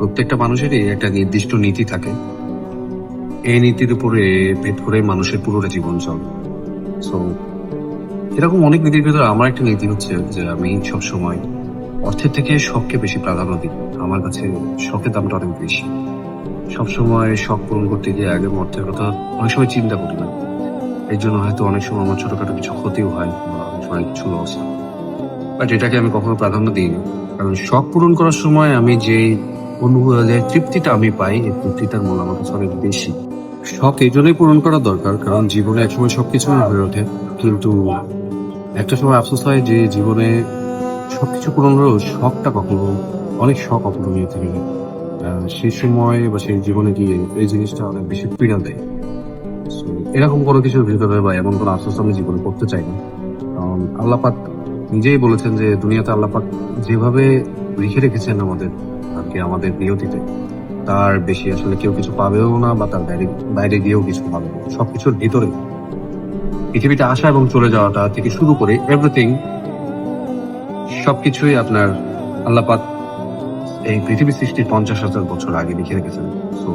প্রত্যেকটা মানুষেরই একটা নির্দিষ্ট নীতি থাকে। এই নীতির উপরে ভেদ করে মানুষের পুরোটা জীবন চলে। সো এরকম অনেক নীতির ভিতরে আমার একটা নীতি হচ্ছে যে আমি সবসময় অর্থের থেকে শখকে বেশি প্রাধান্য দিই। আমার কাছে শখের দামটা অনেক বেশি। সবসময় শখ পূরণ করতে গিয়ে আগে আমি অর্থের কথা অনেক সময় চিন্তা করি না। এর জন্য হয়তো অনেক সময় আমার ছোটখাটো কিছু ক্ষতিও হয় বা অনেক সময় কিছু লস হয়। বাট এটাকে আমি কখনো প্রাধান্য দিই না। কারণ শখ পূরণ করার সময় আমি যে তৃপ্তিটা আমি পাই, এই তৃপ্তিটার মূল্য আমার কাছে অনেক বেশি। শখ এই জন্যই পূরণ করা দরকার কারণ জীবনে একসময় সবকিছুই হয়ে ওঠে। কিন্তু একটা সময় আফসোস হয় যে জীবনে সবকিছু পূরণ হলেও শখটা কখনো অনেক শখ অপূরণীয় থেকে যায়। সেই সময় বা সেই জীবনে গিয়ে এই জিনিসটা অনেক বেশি পীড়া দেয়। So, এরকম কোনো কিছুর ভিতরে বা এমন কোনো আফসোস আমি জীবনে করতে চাই না। কারণ আল্লাহ পাক নিজেই বলেছেন যে দুনিয়াতে আল্লাহ পাক যেভাবে লিখে রেখেছেন আমাদের আর কি আমাদের নিয়তিতে, তার বেশি আসলে কেউ কিছু পাবেও না বা তার বাইরে বাইরে গিয়েও কিছু পাবে না। সবকিছুর ভিতরে পৃথিবীতে আসা এবং চলে যাওয়াটা থেকে শুরু করে এভরিথিং সবকিছুই আপনার আল্লাহ পাক এই পৃথিবী সৃষ্টির 50,000 বছর আগে লিখে রেখেছেন। সো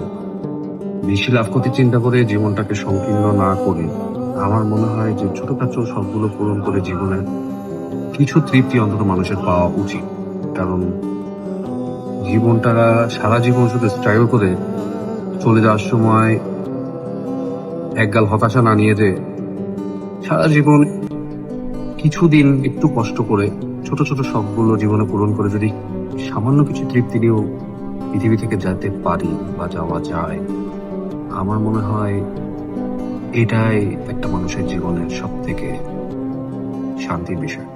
বেশি লাভ ক্ষতি চিন্তা করে জীবনটাকে সংকীর্ণ না করে আমার মনে হয় যে ছোটখাটো সবগুলো পূরণ করে জীবনে কিছু তৃপ্তি অন্তত মানুষের পাওয়া উচিত। কারণ জীবনটা সারা জীবন শুধু স্ট্রাগল করে চলে যাওয়ার সময় একগাল হতাশা না নিয়ে যে সারা জীবন কিছুদিন একটু কষ্ট করে ছোট ছোট শখগুলো জীবনে পূরণ করে যদি সামান্য কিছু তৃপ্তি নিয়েও পৃথিবী থেকে যেতে পারি বা যাওয়া যায়, আমার মনে হয় এটাই একটা মানুষের জীবনের সব থেকে শান্তির বিষয়।